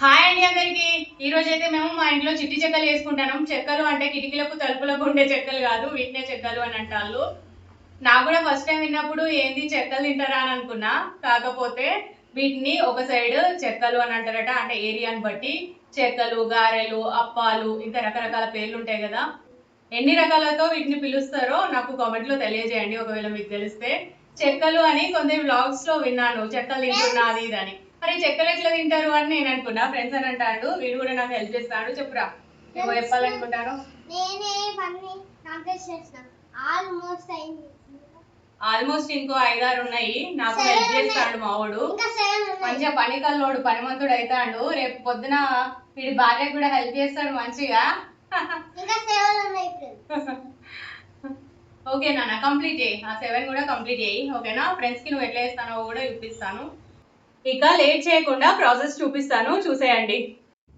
Hi అండి అందరికి. ఈ రోజు అయితే మేము మా ఇంట్లో చిట్టి చెక్కలు వేసుకుంటాం. చెక్కలు అంటే కిటికీలకు తలుపులకు ఉండే చెక్కలు కాదు, వీటినే చెక్కలు అని అంటారు. నాకు కూడా ఫస్ట్ టైం విన్నప్పుడు ఏంది చెక్కలు తింటారా అని అనుకున్నా. కాకపోతే వీటిని ఒక సైడ్ చెక్కలు అని అంటారట. అంటే ఏరియాని బట్టి చెక్కలు, గారెలు, అప్పాలు ఇంకా రకరకాల పేర్లు ఉంటాయి కదా. ఎన్ని రకాలతో వీటిని పిలుస్తారో నాకు కామెంట్ లో తెలియజేయండి ఒకవేళ మీకు తెలిస్తే. చెక్కలు అని కొందరు వ్లాగ్స్ లో విన్నాను, చెక్కలు తింటున్నా అది ఇది అని. మరి చెక్కలు ఎట్లా తింటారు అని నేను అనుకున్నా. ఫ్రెండ్స్ అని అంటాడు, వీడు కూడా నాకు హెల్ప్ చేస్తాడు. చెప్పురా, నువ్వు చెప్పాలనుకుంటాను. ఆల్మోస్ట్ ఇంకో 5-6 ఉన్నాయి. నాకు హెల్ప్ చేస్తాడు మావాడు. మంచిగా పని కల్లోడు, పనిమంతుడు అవుతాడు. రేపు పొద్దున వీడి భార్యకు కూడా హెల్ప్ చేస్తాడు మంచిగా. ఓకే నాన్న, కంప్లీట్ చేయి. ఆ 7 కూడా కంప్లీట్ చేయి. ఓకేనా? ఫ్రెండ్స్ కి నువ్వు ఎట్లా చేస్తానో కూడా చూపిస్తాను. ఇక లేట్ చేయకుండా ప్రాసెస్ చూపిస్తాను, చూసేయండి.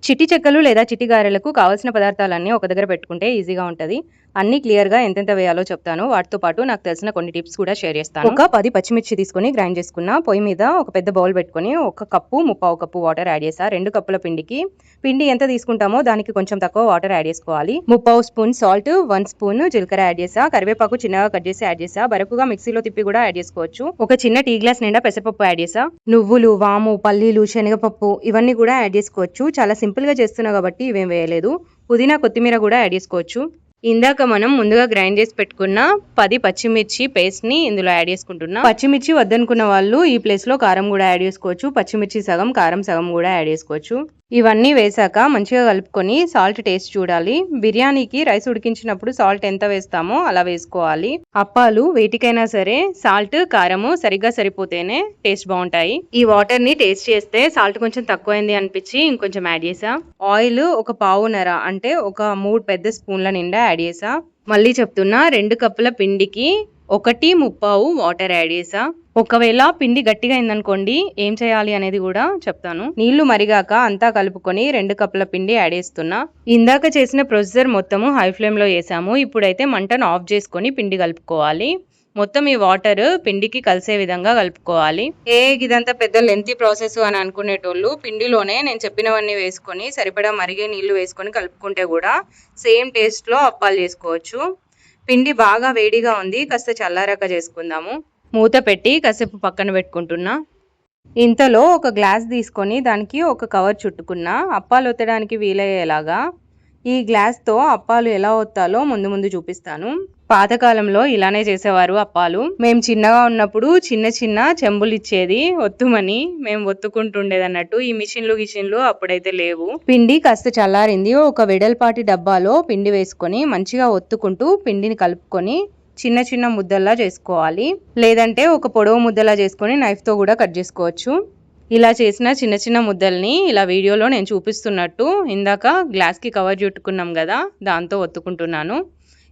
చిట్టి చెక్కలు లేదా చిట్టి గారెలకు కావాల్సిన పదార్థాలన్నీ ఒక దగ్గర పెట్టుకుంటే ఈజీగా ఉంటుంది. అన్ని క్లియర్గా ఎంతెంత వేయాలో చెప్తాను. వాటితో పాటు నాకు తెలిసిన కొన్ని టిప్స్ కూడా షేర్ చేస్తాను. ఒక 10 పచ్చిమిర్చి తీసుకుని గ్రైండ్ చేసుకున్న. పొయ్యి మీద ఒక పెద్ద బౌల్ పెట్టుకుని 1 కప్పు 3/4 కప్పు వాటర్ యాడ్ చేసా. 2 కప్పుల పిండికి పిండి ఎంత తీసుకుంటామో దానికి కొంచెం తక్కువ వాటర్ యాడ్ చేసుకోవాలి. 3/4 స్పూన్ సాల్ట్, 1 స్పూన్ జీలకర్ర యాడ్ చేసా. కరివేపాకు చిన్నగా కట్ చేసి యాడ్ చేసా. బరకుగా మిక్సీలో తిప్పి కూడా యాడ్ చేసుకోవచ్చు. ఒక చిన్న టీ గ్లాస్ నిండా పెసరపప్పు యాడ్ చేసా. నువ్వులు, వాము, పల్లీలు, శనగపప్పు ఇవన్నీ కూడా యాడ్ చేసుకోవచ్చు. చాలా సింపుల్ గా చేస్తున్నా కాబట్టి ఇవేం వేయలేదు. పుదీనా, కొత్తిమీర కూడా యాడ్ చేసుకోవచ్చు. ఇందాక మనం ముందుగా గ్రైండ్ చేసి పెట్టుకున్న 10 పచ్చిమిర్చి పేస్ట్ ని ఇందులో యాడ్ చేసుకుంటున్నా. పచ్చిమిర్చి వద్దనుకున్న వాళ్ళు ఈ ప్లేస్ లో కారం కూడా యాడ్ చేసుకోవచ్చు. పచ్చిమిర్చి సగం, కారం సగం కూడా యాడ్ చేసుకోవచ్చు. ఇవన్నీ వేసాక మంచిగా కలుపుకొని సాల్ట్ టేస్ట్ చూడాలి. బిర్యానీకి రైస్ ఉడికించినప్పుడు సాల్ట్ ఎంత వేస్తామో అలా వేసుకోవాలి. అప్పాలు వేటికైనా సరే సాల్ట్, కారము సరిగ్గా సరిపోతేనే టేస్ట్ బాగుంటాయి. ఈ వాటర్ ని టేస్ట్ చేస్తే సాల్ట్ కొంచెం తక్కువైంది అనిపించి ఇంకొంచెం యాడ్ చేసా. ఆయిల్ ఒక పావున్నర అంటే ఒక 3 పెద్ద స్పూన్ల నిండా యాడ్ చేసా. మళ్ళీ చెప్తున్నా, 2 కప్పుల పిండికి 1/3 వాటర్ యాడ్ చేసా. ఒకవేళ పిండి గట్టిగా అయిందనుకోండి ఏం చేయాలి అనేది కూడా చెప్తాను. నీళ్లు మరిగాక అంతా కలుపుకొని 2 కప్పుల పిండి యాడ్ చేస్తున్నా. ఇందాక చేసిన ప్రొసీజర్ మొత్తము హై ఫ్లేమ్ లో వేసాము. ఇప్పుడైతే మంటను ఆఫ్ చేసుకొని పిండి కలుపుకోవాలి. మొత్తం ఈ వాటర్ పిండికి కలిసే విధంగా కలుపుకోవాలి. ఇదంతా పెద్ద లెంతీ ప్రాసెస్ అని అనుకునేటోళ్ళు పిండిలోనే నేను చెప్పినవన్నీ వేసుకొని సరిపడా మరిగే నీళ్లు వేసుకొని కలుపుకుంటే కూడా సేమ్ టేస్ట్ లో అప్పాలు చేసుకోవచ్చు. పిండి బాగా వేడిగా ఉంది, కాస్త చల్లారాక చేసుకుందాము. మూత పెట్టి కాసేపు పక్కన పెట్టుకుంటున్నా. ఇంతలో ఒక గ్లాస్ తీసుకొని దానికి ఒక కవర్ చుట్టుకున్నా, అప్పాలు ఒత్తడానికి వీలయ్యేలాగా. ఈ గ్లాస్ తో అప్పాలు ఎలా ఒత్తాలో ముందు చూపిస్తాను. పాతకాలంలో ఇలానే చేసేవారు అప్పాలు. మేము చిన్నగా ఉన్నప్పుడు చిన్న చిన్న చెంబులు ఇచ్చేది ఒత్తుమని, మేము ఒత్తుకుంటుండేది అన్నట్టు. ఈ మిషన్లు అప్పుడైతే లేవు. పిండి కాస్త చల్లారింది. ఒక వెడల్పాటి డబ్బాలో పిండి వేసుకొని మంచిగా ఒత్తుకుంటూ పిండిని కలుపుకొని చిన్న చిన్న ముద్దల్లా చేసుకోవాలి. లేదంటే ఒక పొడవు ముద్దలా చేసుకొని నైఫ్ తో కూడా కట్ చేసుకోవచ్చు. ఇలా చేసిన చిన్న చిన్న ముద్దల్ని ఇలా వీడియోలో నేను చూపిస్తున్నట్టు ఇందాక గ్లాస్ కి కవర్ చుట్టుకున్నాం కదా, దాంతో ఒత్తుకుంటున్నాను.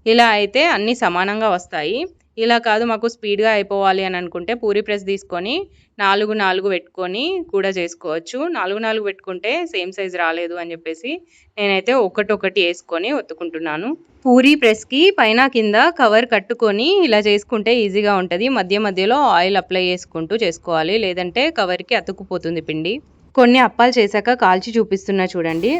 ఇలా అయితే అన్ని సమానంగా వస్తాయి. ఇలా కాదు మాకు స్పీడ్గా అయిపోవాలి అని అనుకుంటే పూరీ ప్రెస్ తీసుకొని 4 పెట్టుకొని కూడా చేసుకోవచ్చు. 4 పెట్టుకుంటే సేమ్ సైజ్ రాలేదు అని చెప్పేసి నేనైతే ఒకటి వేసుకొని ఒత్తుకుంటున్నాను. పూరీ ప్రెస్కి పైన కింద కవర్ కట్టుకొని ఇలా చేసుకుంటే ఈజీగా ఉంటుంది. మధ్యలో ఆయిల్ అప్లై చేసుకుంటూ చేసుకోవాలి, లేదంటే కవర్కి అతుక్కుపోతుంది పిండి. కొన్ని అప్పాలు చేశాక కాల్చి చూపిస్తున్నా చూడండి.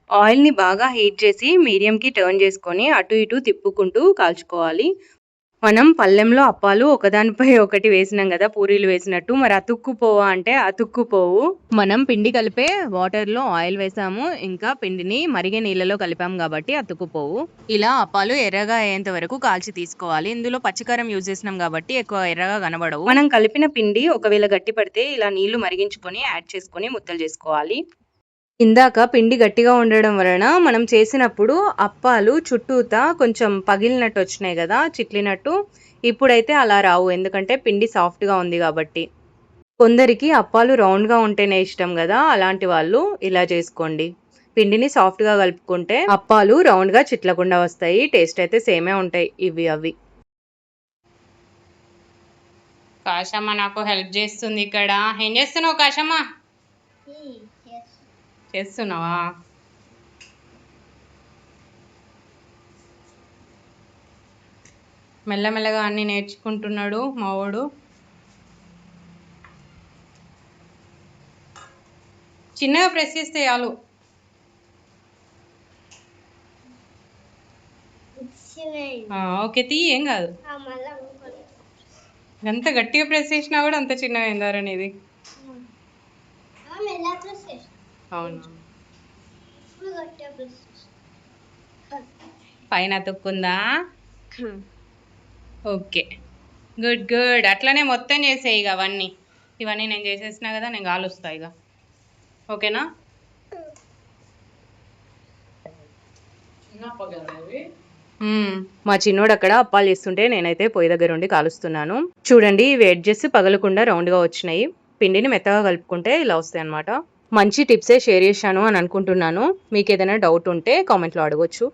ఆయిల్ని బాగా హీట్ చేసి మీడియంకి టర్న్ చేసుకొని అటు ఇటు తిప్పుకుంటూ కాల్చుకోవాలి. మనం పళ్ళెంలో అప్పాలు ఒకదానిపై ఒకటి వేసినాం కదా పూరీలు వేసినట్టు, మరి అతుక్కుపోవా అంటే అతుక్కుపోవు. మనం పిండి కలిపే వాటర్లో ఆయిల్ వేసాము, ఇంకా పిండిని మరిగే నీళ్ళలో కలిపాము కాబట్టి అతుక్కుపోవు. ఇలా అప్పాలు ఎర్రగా అయ్యేంత వరకు కాల్చి తీసుకోవాలి. ఇందులో పచ్చికారం యూజ్ చేసినాం కాబట్టి ఎక్కువ ఎర్రగా కనబడవు. మనం కలిపిన పిండి ఒకవేళ గట్టి పడితే ఇలా నీళ్లు మరిగించుకొని యాడ్ చేసుకొని ముద్దలు చేసుకోవాలి. ఇందాక పిండి గట్టిగా ఉండడం వలన మనం చేసినప్పుడు అప్పాలు చుట్టూతా కొంచెం పగిలినట్టు వచ్చినాయి కదా, చిట్లినట్టు. ఇప్పుడైతే అలా రావు, ఎందుకంటే పిండి సాఫ్ట్గా ఉంది కాబట్టి. కొందరికి అప్పాలు రౌండ్గా ఉంటేనే ఇష్టం కదా, అలాంటి వాళ్ళు ఇలా చేసుకోండి. పిండిని సాఫ్ట్గా కలుపుకుంటే అప్పాలు రౌండ్గా చిట్లకుండా వస్తాయి. టేస్ట్ అయితే సేమే ఉంటాయి ఇవి అవి. కాశమ్మ నాకు హెల్ప్ చేస్తుంది ఇక్కడ. ఏం చేస్తున్నావు కాశమ్మ? చేస్తున్నావా? మెల్లమెల్లగా అన్ని నేర్చుకుంటున్నాడు మావాడు. చిన్నగా ప్రెస్ చేస్తే చాలు. ఓకే తీ, ఏం కాదు. ఎంత గట్టిగా ప్రెస్ చేసినా కూడా అంత చిన్నగా అయిందారా నీది. అవును, పైన అతుక్కుందా. Okay, good good. అట్లనే మొత్తం చేసేయి ఇక ఇవన్నీ నేను చేసేసినా కదా, నేను కాలుస్తా ఇక. ఓకేనా? మా చిన్నోడు అక్కడ అప్పాలు చేస్తుంటే నేనైతే పొయ్యి దగ్గర ఉండి కాలుస్తున్నాను. చూడండి, ఇవి ఎడ్జెస్ పగలకుండా రౌండ్గా వచ్చినాయి. పిండిని మెత్తగా కలుపుకుంటే ఇలా వస్తాయి అన్నమాట. మంచి టిప్సే షేర్ చేశాను అని అనుకుంటున్నాను. మీకు ఏదైనా డౌట్ ఉంటే కామెంట్లో అడగొచ్చు.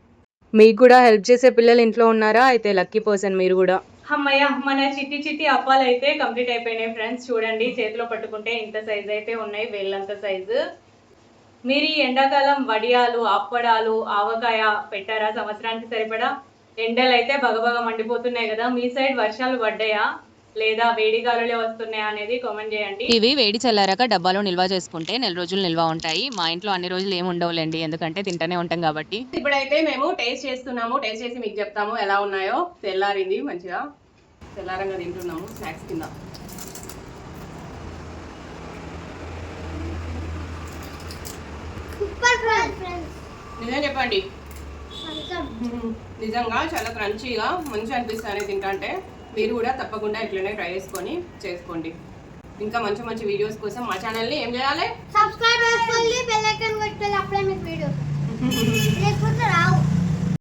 మీకు కూడా హెల్ప్ చేసే పిల్లలు ఇంట్లో ఉన్నారా? అయితే లక్కీ పర్సన్ మీరు కూడా. అమ్మయ్య, మన చిట్టి అప్పాలు అయితే కంప్లీట్ అయిపోయినాయి ఫ్రెండ్స్. చూడండి, చేతిలో పట్టుకుంటే ఇంత సైజు అయితే ఉన్నాయి, వేళ్ళంత సైజు. మీరు ఈ ఎండాకాలం వడియాలు, అప్పడాలు, ఆవకాయ పెట్టారా సంవత్సరానికి సరిపడా? ఎండలు అయితే బగబగ మండిపోతున్నాయి కదా. మీ సైడ్ వర్షాలు పడ్డాయా లేదా వేడి గాలులే వస్తున్నాయా అనేది కామెంట్ చేయండి. ఇవి వేడి చల్లారాక డబ్బాలో నిల్వ చేసుకుంటే నెల రోజులు నిల్వ ఉంటాయి. మా ఇంట్లో అన్ని రోజులు ఏమి ఉండవులేండి, ఎందుకంటే తింటూనే ఉంటాం కాబట్టి. ఇప్పుడైతే మేము టేస్ట్ చేస్తున్నాము. టేస్ట్ చేసి మీకు చెప్తాము ఎలా ఉన్నాయో. తెల్లారింది, మంచిగా తెల్లారంగా తింటున్నాము స్నాక్స్ కింద. నిజం చెప్పండి, నిజంగా చాలా క్రంచీగా మంచిగా అనిపిస్తుంది తింటే. మీరు కూడా తప్పకుండా ఇట్లనే ట్రై చేసుకోండి. ఇంకా మంచి మంచి వీడియోస్ కోసం మా ఛానల్ని ఏం చేయాలి? సబ్స్క్రైబ్ చేసుకోండి, బెల్ ఐకాన్ కొట్టాలి, అప్పుడే మీకు వీడియో